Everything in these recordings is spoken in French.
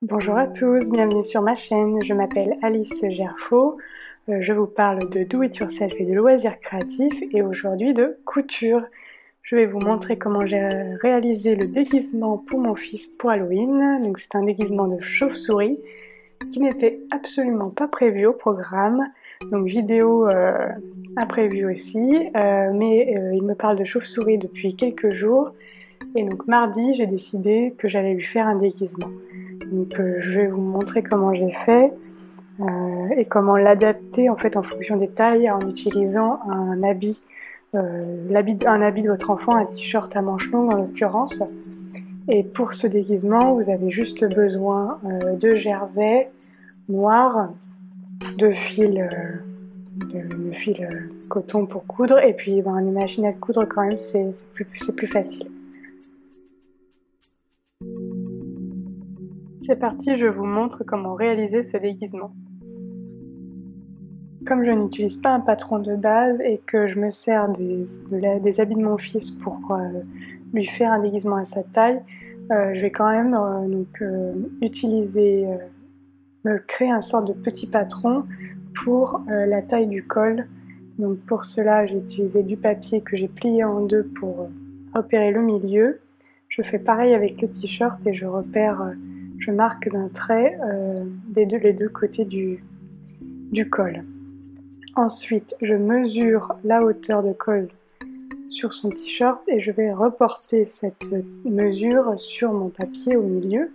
Bonjour à tous, bienvenue sur ma chaîne, je m'appelle Alice Gerfaux, je vous parle de do it yourself et de loisirs créatifs et aujourd'hui de couture. Je vais vous montrer comment j'ai réalisé le déguisement pour mon fils pour Halloween. Donc c'est un déguisement de chauve-souris qui n'était absolument pas prévu au programme. Donc vidéo imprévue aussi, mais il me parle de chauve-souris depuis quelques jours. Et donc mardi, j'ai décidé que j'allais lui faire un déguisement. Donc je vais vous montrer comment j'ai fait et comment l'adapter en fait en fonction des tailles en utilisant un habit, un habit de votre enfant, un t-shirt à manches longues en l'occurrence. Et pour ce déguisement, vous avez juste besoin de jersey noir, de fil, coton pour coudre et puis une machine à coudre quand même, c'est plus facile. C'est parti, je vous montre comment réaliser ce déguisement. Comme je n'utilise pas un patron de base et que je me sers des habits de mon fils pour lui faire un déguisement à sa taille, je vais quand même me créer un sort de petit patron pour la taille du col. Donc pour cela, j'ai utilisé du papier que j'ai plié en deux pour repérer le milieu. Je fais pareil avec le t-shirt et je marque d'un trait les deux côtés du col. Ensuite, je mesure la hauteur de col sur son t-shirt et je vais reporter cette mesure sur mon papier au milieu.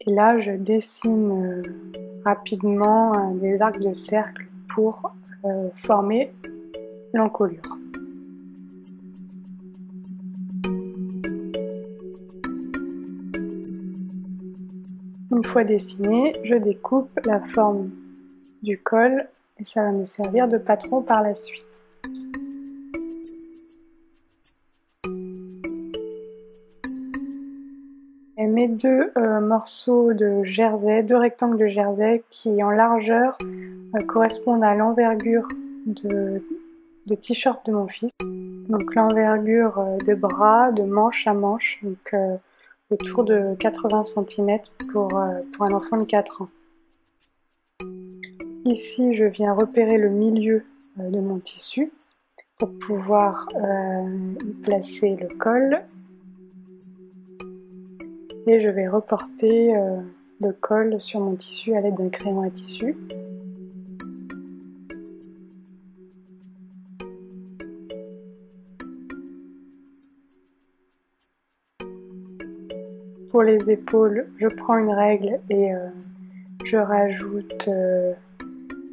Et là, je dessine rapidement des arcs de cercle pour former l'encolure. Une fois dessiné, je découpe la forme du col et ça va me servir de patron par la suite. Et mes deux morceaux de jersey, deux rectangles de jersey qui en largeur correspondent à l'envergure de t-shirt de mon fils. Donc l'envergure de bras, de manche à manche, donc autour de 80 cm pour un enfant de 4 ans. Ici, je viens repérer le milieu de mon tissu pour pouvoir y placer le col. Et je vais reporter le col sur mon tissu à l'aide d'un crayon à tissu. Pour les épaules, je prends une règle et je rajoute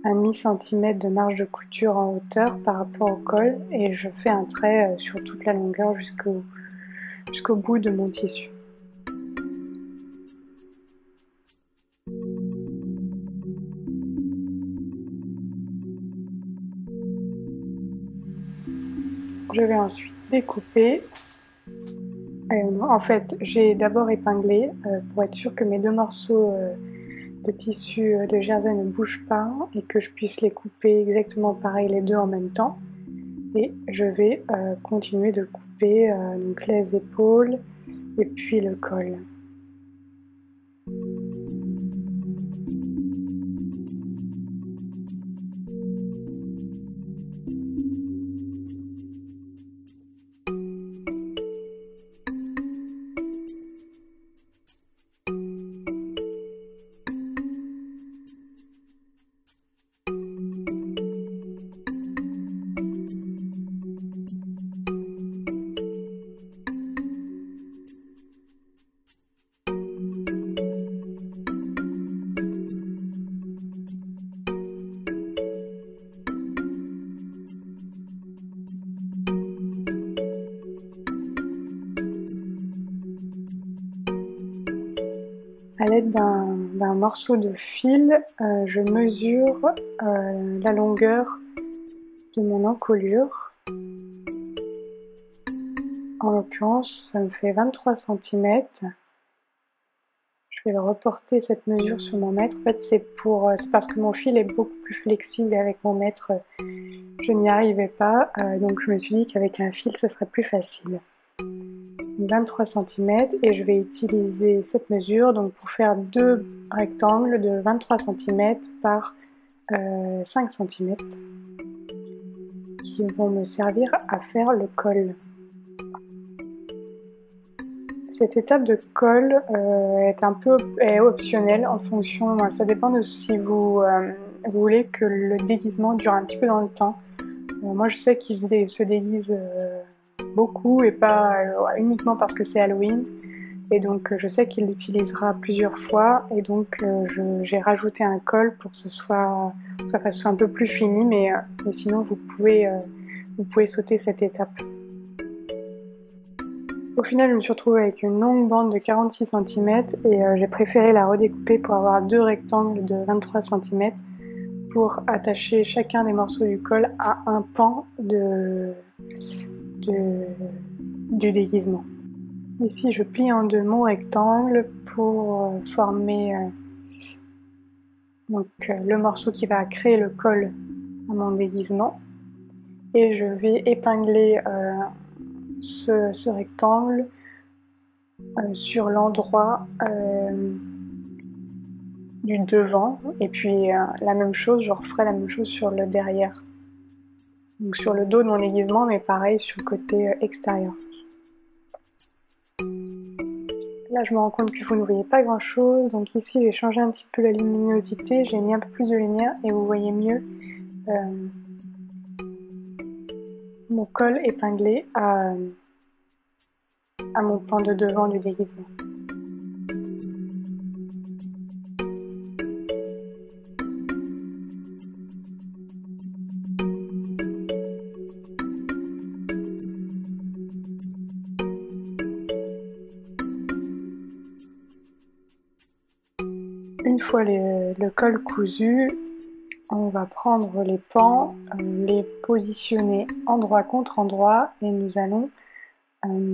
1/2 cm de marge de couture en hauteur par rapport au col et je fais un trait sur toute la longueur jusqu'au bout de mon tissu. Je vais ensuite découper. En fait, j'ai d'abord épinglé pour être sûr que mes deux morceaux de tissu de jersey ne bougent pas et que je puisse les couper exactement pareil les deux en même temps. Et je vais continuer de couper donc les épaules et puis le col. À l'aide d'un morceau de fil, je mesure la longueur de mon encolure. En l'occurrence, ça me fait 23 cm. Je vais reporter cette mesure sur mon mètre. En fait, c'est parce que mon fil est beaucoup plus flexible et avec mon mètre, je n'y arrivais pas. Donc je me suis dit qu'avec un fil, ce serait plus facile. 23 cm et je vais utiliser cette mesure donc pour faire deux rectangles de 23 cm par 5 cm qui vont me servir à faire le col. Cette étape de col est optionnelle en fonction, ça dépend de si vous voulez que le déguisement dure un petit peu dans le temps. Moi je sais qu'il se déguise beaucoup et pas uniquement parce que c'est Halloween. Et donc je sais qu'il l'utilisera plusieurs fois et donc j'ai rajouté un col pour que ça fasse un peu plus fini, mais sinon vous pouvez sauter cette étape. Au final je me suis retrouvée avec une longue bande de 46 cm et j'ai préféré la redécouper pour avoir deux rectangles de 23 cm pour attacher chacun des morceaux du col à un pan du déguisement. Ici, je plie en deux mon rectangle pour former le morceau qui va créer le col à mon déguisement. Et je vais épingler ce rectangle sur l'endroit du devant. Et puis la même chose, je referai la même chose sur le derrière. Donc sur le dos de mon déguisement, mais pareil sur le côté extérieur. Là, je me rends compte que vous ne voyez pas grand chose, donc ici j'ai changé un petit peu la luminosité, j'ai mis un peu plus de lumière et vous voyez mieux mon col épinglé à mon pan de devant du déguisement. Une fois le col cousu, on va prendre les pans, les positionner endroit contre endroit et nous allons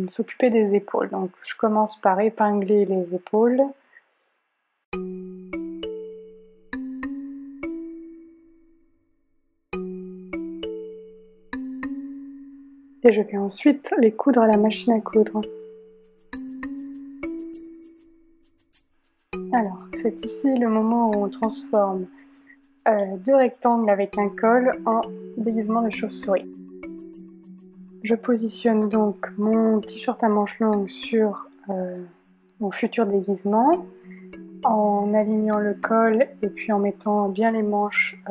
s'occuper des épaules. Donc je commence par épingler les épaules. Et je vais ensuite les coudre à la machine à coudre. Alors, c'est ici le moment où on transforme deux rectangles avec un col en déguisement de chauve-souris. Je positionne donc mon t-shirt à manches longues sur mon futur déguisement en alignant le col et puis en mettant bien les manches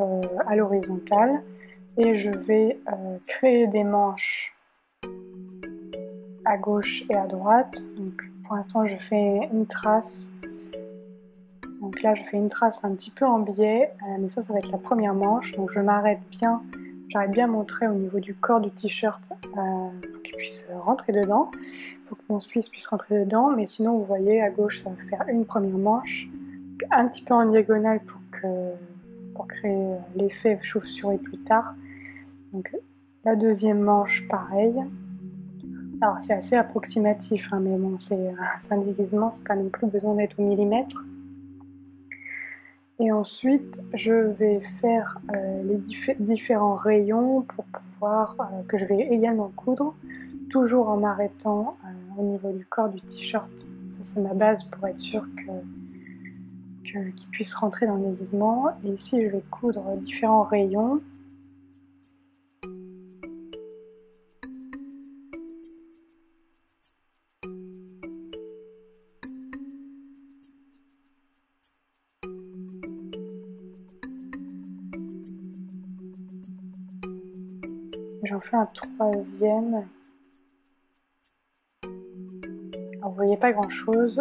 à l'horizontale. Et je vais créer des manches à gauche et à droite. Donc, pour l'instant, je fais une trace. Donc là, je fais une trace un petit peu en biais, mais ça va être la première manche. Donc je m'arrête bien, j'arrête bien mon trait au niveau du corps du t-shirt pour qu'il puisse rentrer dedans, pour que mon Suisse puisse rentrer dedans. Mais sinon, vous voyez, à gauche, ça va faire une première manche, un petit peu en diagonale pour créer l'effet chauve-souris plus tard. Donc la deuxième manche, pareil. Alors c'est assez approximatif, hein, mais bon, c'est un déguisement, c'est pas non plus besoin d'être au millimètre. Et ensuite, je vais faire les différents rayons pour pouvoir, que je vais également coudre, toujours en m'arrêtant au niveau du corps du t-shirt. Ça, c'est ma base pour être sûr qu'il puisse rentrer dans le déguisement. Et ici, je vais coudre différents rayons. J'en fais un troisième. Alors, vous voyez pas grand chose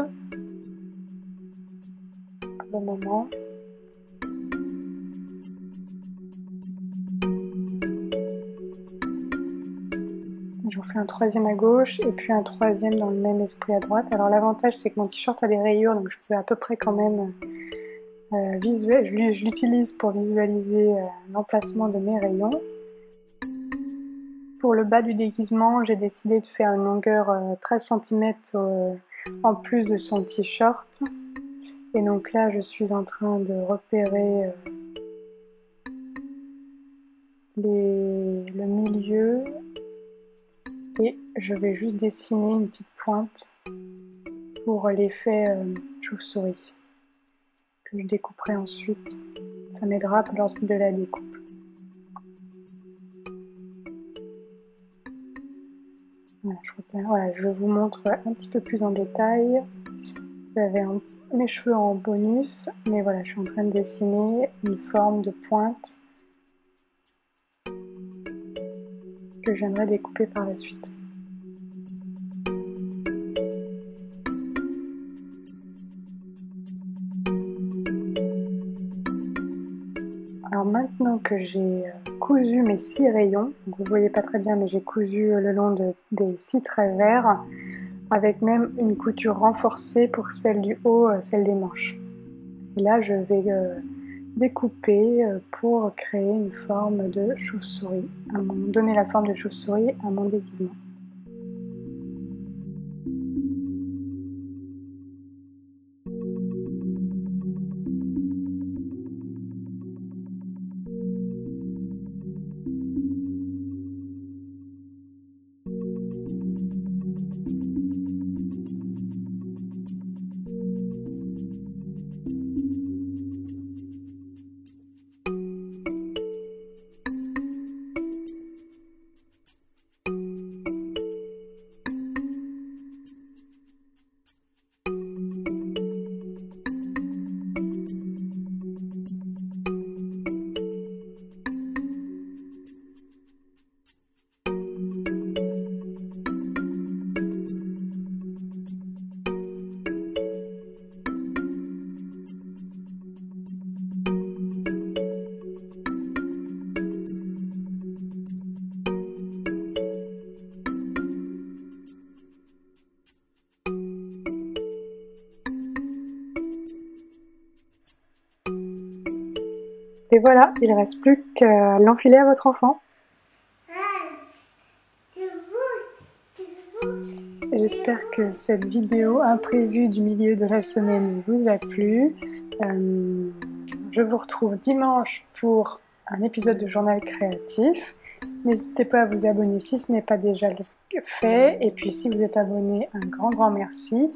pour le moment. J'en fais un troisième à gauche et puis un troisième dans le même esprit à droite. Alors l'avantage c'est que mon t-shirt a des rayures, donc je peux à peu près quand même je l'utilise pour visualiser l'emplacement de mes rayons. Pour le bas du déguisement, j'ai décidé de faire une longueur 13 cm en plus de son t-shirt. Et donc là, je suis en train de repérer le milieu et je vais juste dessiner une petite pointe pour l'effet chauve-souris que je découperai ensuite. Ça m'aidera lors de la découpe. Voilà, voilà, je vous montre un petit peu plus en détail. Vous avez mes cheveux en bonus, mais voilà, je suis en train de dessiner une forme de pointe que j'aimerais découper par la suite. Alors maintenant que j'ai cousu mes 6 rayons, donc vous ne voyez pas très bien mais j'ai cousu le long des 6 traits verts, avec même une couture renforcée pour celle du haut, celle des manches. Et là je vais découper pour créer une forme de chauve-souris, donner la forme de chauve-souris à mon déguisement. Et voilà, il ne reste plus qu'à l'enfiler à votre enfant. J'espère que cette vidéo imprévue du milieu de la semaine vous a plu. Je vous retrouve dimanche pour un épisode de Journal Créatif. N'hésitez pas à vous abonner si ce n'est pas déjà fait. Et puis si vous êtes abonné, un grand merci.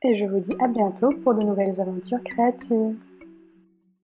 Et je vous dis à bientôt pour de nouvelles aventures créatives.